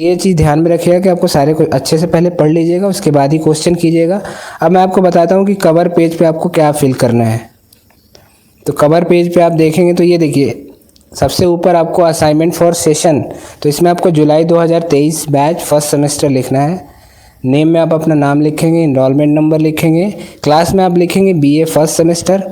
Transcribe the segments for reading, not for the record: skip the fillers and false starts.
ये चीज़ ध्यान में रखिएगा कि आपको सारे को अच्छे से पहले पढ़ लीजिएगा, उसके बाद ही क्वेश्चन कीजिएगा। अब मैं आपको बताता हूँ कि कवर पेज पे आपको क्या फिल करना है। तो कवर पेज पे आप देखेंगे तो ये देखिए सबसे ऊपर आपको असाइनमेंट फॉर सेशन, तो इसमें आपको जुलाई 2023 बैच फर्स्ट सेमेस्टर लिखना है। नेम में आप अपना नाम लिखेंगे, इनरोलमेंट नंबर लिखेंगे, क्लास में आप लिखेंगे बीए फर्स्ट सेमेस्टर।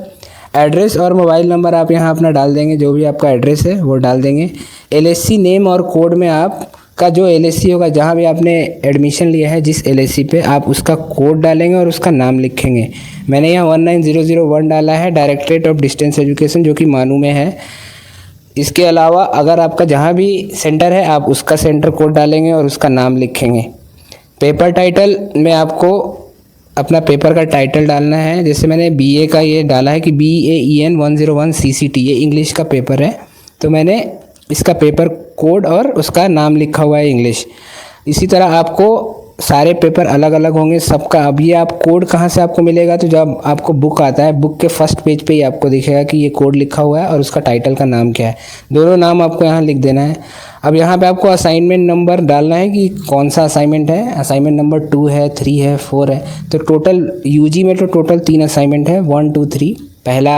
एड्रेस और मोबाइल नंबर आप यहाँ अपना डाल देंगे, जो भी आपका एड्रेस है वो डाल देंगे। एलएससी नेम और कोड में आपका जो एलएससी होगा, जहाँ भी आपने एडमिशन लिया है जिस एलएससी पे, आप उसका कोड डालेंगे और उसका नाम लिखेंगे। मैंने यहाँ 19001 डाला है, डायरेक्टरेट ऑफ डिस्टेंस एजुकेशन, जो कि मानू में है। इसके अलावा अगर आपका जहाँ भी सेंटर है आप उसका सेंटर कोड डालेंगे और उसका नाम लिखेंगे। पेपर टाइटल में आपको अपना पेपर का टाइटल डालना है। जैसे मैंने बीए का ये डाला है कि BAEN 101 CCT, ये इंग्लिश का पेपर है, तो मैंने इसका पेपर कोड और उसका नाम लिखा हुआ है इंग्लिश। इसी तरह आपको सारे पेपर अलग अलग होंगे सबका। अब ये आप कोड कहाँ से आपको मिलेगा, तो जब आपको बुक आता है, बुक के फर्स्ट पेज पे ही आपको दिखेगा कि ये कोड लिखा हुआ है और उसका टाइटल का नाम क्या है। दोनों नाम आपको यहाँ लिख देना है। अब यहाँ पे आपको असाइनमेंट नंबर डालना है कि कौन सा असाइनमेंट है। असाइनमेंट नंबर 2 है, 3 है, 4 है। तो टोटल यूजी में तो टोटल 3 असाइनमेंट है, 1 2 3। पहला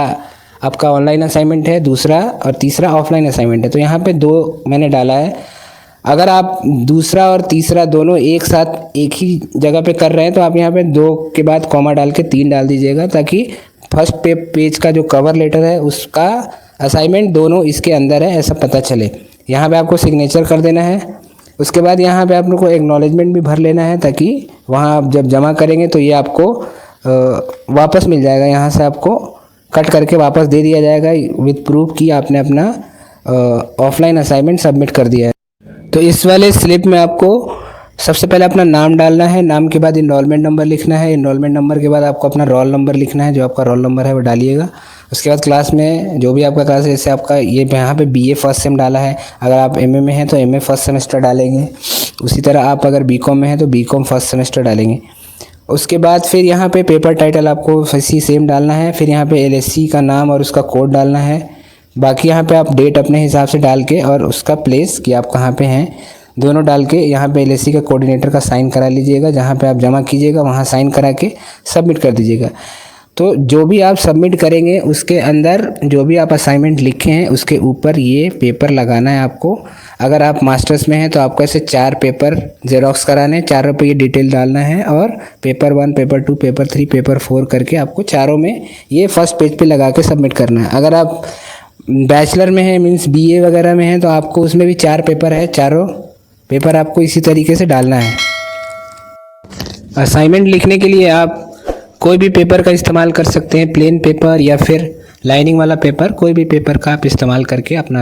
आपका ऑनलाइन असाइनमेंट है, दूसरा और तीसरा ऑफलाइन असाइनमेंट है। तो यहाँ पे 2 मैंने डाला है। अगर आप दूसरा और तीसरा दोनों एक साथ एक ही जगह पे कर रहे हैं तो आप यहाँ पे 2 के बाद कॉमा डाल के 3 डाल दीजिएगा, ताकि फर्स्ट पेज का जो कवर लेटर है उसका असाइनमेंट दोनों इसके अंदर है ऐसा पता चले। यहाँ पे आपको सिग्नेचर कर देना है। उसके बाद यहाँ पे आप लोग को एक्नॉलेजमेंट भी भर लेना है, ताकि वहाँ आप जब जमा करेंगे तो ये आपको वापस मिल जाएगा। यहाँ से आपको कट करके वापस दे दिया जाएगा विद प्रूफ कि आपने अपना ऑफलाइन असाइनमेंट सबमिट कर दिया है। तो इस वाले स्लिप में आपको सबसे पहले अपना नाम डालना है, नाम के बाद इनरोलमेंट नंबर लिखना है, इनरोलमेंट नंबर के बाद आपको अपना रोल नंबर लिखना है, जो आपका रोल नंबर है वो डालिएगा। उसके बाद क्लास में जो भी आपका क्लास है, जैसे आपका ये यहाँ पे बीए फर्स्ट सेम डाला है, अगर आप एमए में हैं तो एमए फर्स्ट सेमेस्टर डालेंगे। उसी तरह आप अगर बीकॉम में हैं तो बीकॉम फर्स्ट सेमेस्टर डालेंगे। उसके बाद फिर यहाँ पे पेपर टाइटल आपको इसी सेम डालना है। फिर यहाँ पे एलएससी का नाम और उसका कोड डालना है। बाकी यहाँ पे आप डेट अपने हिसाब से डाल के और उसका प्लेस कि आप कहाँ पे हैं दोनों डाल के यहाँ पे एलएससी का कोऑर्डिनेटर का साइन करा लीजिएगा। जहाँ पे आप जमा कीजिएगा वहाँ साइन करा के सबमिट कर दीजिएगा। तो जो भी आप सबमिट करेंगे उसके अंदर जो भी आप असाइनमेंट लिखे हैं उसके ऊपर ये पेपर लगाना है आपको। अगर आप मास्टर्स में हैं तो आपको ऐसे 4 पेपर जेरोक्स कराने हैं, चारों पे ये डिटेल डालना है और पेपर 1, पेपर 2, पेपर 3, पेपर 4 करके आपको चारों में ये फर्स्ट पेज पे लगा के सबमिट करना है। अगर आप बैचलर में है मीन्स बीए वगैरह में है तो आपको उसमें भी 4 पेपर है, चारों पेपर आपको इसी तरीके से डालना है। असाइनमेंट लिखने के लिए आप कोई भी पेपर का इस्तेमाल कर सकते हैं, प्लेन पेपर या फिर लाइनिंग वाला पेपर, कोई भी पेपर का आप इस्तेमाल करके अपना